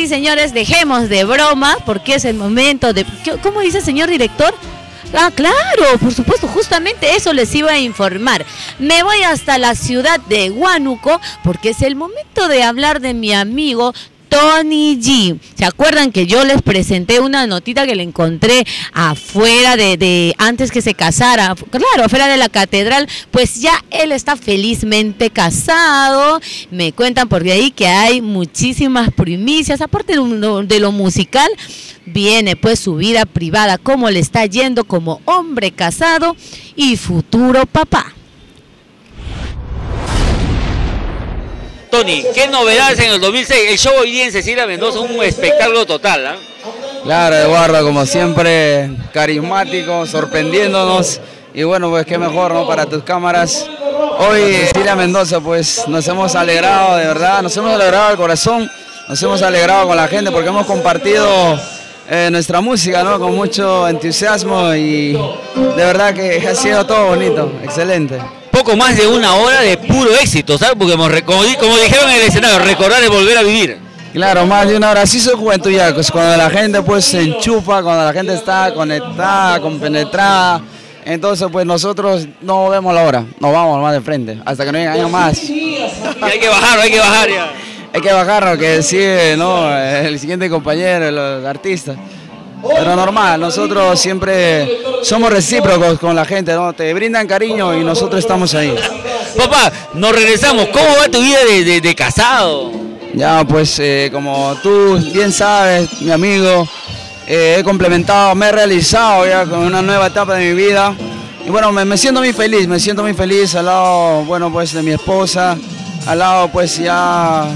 sí, señores, dejemos de broma, porque es el momento de... ¿Cómo dice, señor director? Ah, claro, por supuesto, justamente eso les iba a informar. Me voy hasta la ciudad de Huánuco, porque es el momento de hablar de mi amigo Tony G. ¿Se acuerdan que yo les presenté una notita que le encontré afuera antes que se casara? Claro, afuera de la catedral. Pues ya él está felizmente casado. Me cuentan por de ahí que hay muchísimas primicias. Aparte de lo musical, viene pues su vida privada, cómo le está yendo como hombre casado y futuro papá. Tony, ¿qué novedades en el 2006? El show hoy día en Cecilia Mendoza, un espectáculo total, ¿eh? Claro, Eduardo, como siempre, carismático, sorprendiéndonos. Y bueno, pues qué mejor, ¿no? Para tus cámaras. Hoy en Cecilia Mendoza, pues nos hemos alegrado, de verdad, nos hemos alegrado al corazón, nos hemos alegrado con la gente porque hemos compartido nuestra música, ¿no? Con mucho entusiasmo y de verdad que ha sido todo bonito, excelente. Poco más de una hora de puro éxito, ¿sabes? Porque como dijeron en el escenario, recordar es volver a vivir. Claro, más de una hora. Así es juventud ya, pues cuando la gente pues se enchufa, cuando la gente está conectada, compenetrada. Entonces pues nosotros no vemos la hora, nos vamos más de frente, hasta que no llegue años más. Y hay que bajar ya. Hay que bajar lo que decide, ¿no? El siguiente compañero, los artistas. Pero normal, nosotros siempre somos recíprocos con la gente, ¿no? Te brindan cariño y nosotros estamos ahí. Papá, nos regresamos. ¿Cómo va tu vida de casado? Ya, pues como tú bien sabes, mi amigo, he complementado, me he realizado ya con una nueva etapa de mi vida. Y bueno, me siento muy feliz al lado, bueno, pues de mi esposa, al lado pues ya...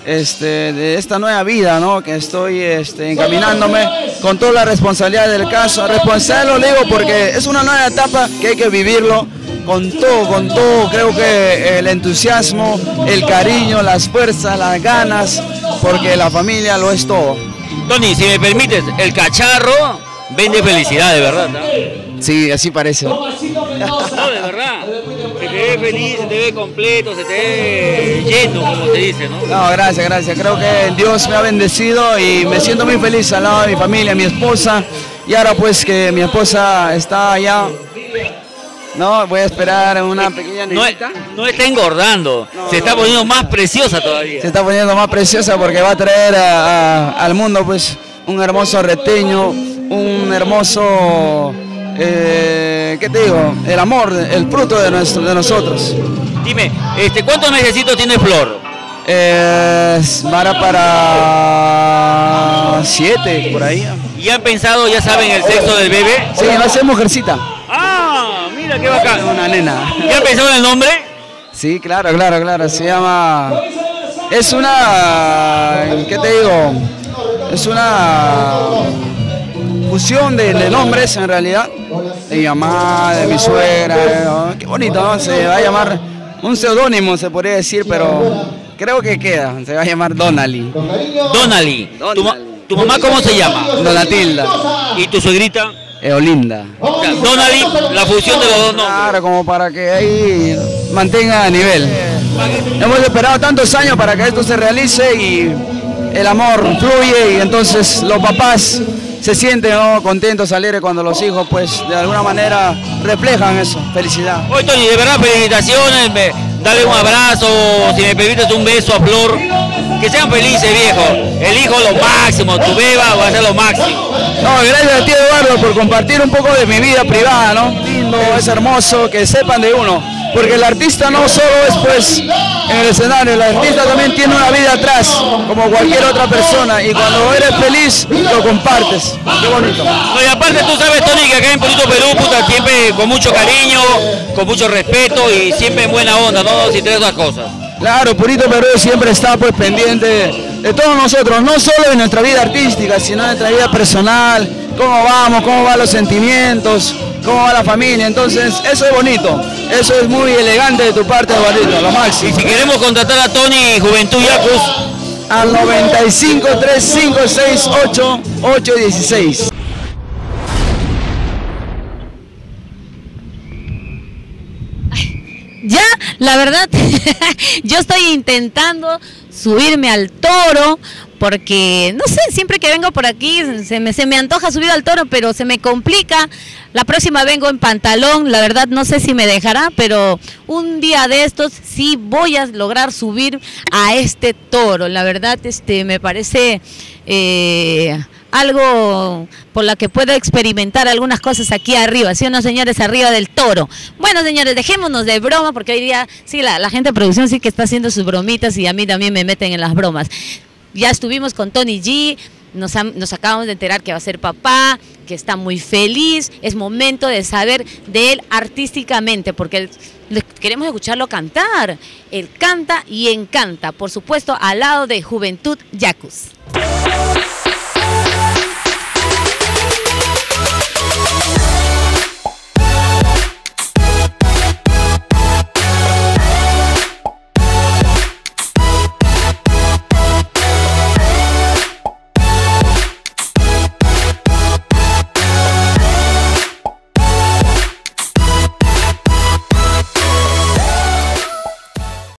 de esta nueva vida, ¿no? Que estoy encaminándome con toda la responsabilidad del caso. Responsable lo digo porque es una nueva etapa que hay que vivirlo con todo, creo que el entusiasmo, el cariño, las fuerzas, las ganas, porque la familia lo es todo. Tony, si me permites, el cacharro vende felicidad, de verdad, ¿no? Sí, así parece. No, de verdad. Se te ve feliz, se te ve completo, se te ve lleno, como se dice, ¿no? No, gracias. Creo que Dios me ha bendecido y me siento muy feliz al lado de mi familia, mi esposa. Y ahora pues que mi esposa está allá, no, voy a esperar una pequeña niñita. No está engordando, se está poniendo más preciosa todavía. Se está poniendo más preciosa porque va a traer al mundo pues un hermoso reteño, un hermoso... ¿qué te digo? El amor, el fruto de nosotros. Dime, ¿cuántos mesecitos tiene Flor? Para 7, por ahí. ¿Y han pensado, ya saben, el sexo del bebé? Sí, va a ser mujercita. Ah, mira qué bacán. Una nena. ¿Ya han pensado en el nombre? Sí, claro, se llama... Es una... ¿Qué te digo? Es una... fusión de nombres en realidad, de mi mamá, de mi suegra, qué bonito, ¿no? Se va a llamar, un seudónimo se podría decir, pero creo que queda, se va a llamar Donali. Donali. ¿Tu mamá cómo se llama? Donatilda. ¿Y tu suegrita? Eolinda. Donali, la fusión de los dos nombres. Claro, como para que ahí mantenga a nivel. Hemos esperado tantos años para que esto se realice y el amor fluye y entonces los papás se sienten, ¿no? Contentos, alegres cuando los hijos pues de alguna manera reflejan eso, felicidad. Oye Tony, de verdad felicitaciones, dale un abrazo, si me permites un beso a Flor, que sean felices viejo, el hijo lo máximo, tu beba va a ser lo máximo. No, gracias a ti Eduardo por compartir un poco de mi vida privada, ¿no? Lindo, es hermoso que sepan de uno, porque el artista no solo es pues en el escenario, el artista también tiene una vida atrás, como cualquier otra persona, y cuando eres feliz, lo compartes. Qué bonito. No, y aparte tú sabes, Tony, que acá en Purito Perú, puta, siempre con mucho cariño, con mucho respeto y siempre en buena onda, ¿no? Si tres esas cosas. Claro, Purito Perú siempre está pues pendiente de todos nosotros, no solo en nuestra vida artística, sino en nuestra vida personal, cómo vamos, cómo van los sentimientos, cómo va la familia. Entonces eso es bonito, eso es muy elegante de tu parte, Eduardito, lo máximo. Y si queremos contratar a Tony Juventud Yacus, al 95 3568 816. Ya, la verdad, yo estoy intentando subirme al toro porque, no sé, siempre que vengo por aquí se me antoja subir al toro, pero se me complica. La próxima vengo en pantalón, la verdad no sé si me dejará, pero un día de estos sí voy a lograr subir a este toro. La verdad me parece algo por la que puedo experimentar algunas cosas aquí arriba, ¿sí o no, señores? Arriba del toro. Bueno, señores, dejémonos de broma, porque hoy día sí la gente de producción sí que está haciendo sus bromitas y a mí también me meten en las bromas. Ya estuvimos con Tony G, nos acabamos de enterar que va a ser papá, que está muy feliz. Es momento de saber de él artísticamente, porque queremos escucharlo cantar. Él canta y encanta, por supuesto, al lado de Juventud Yacus.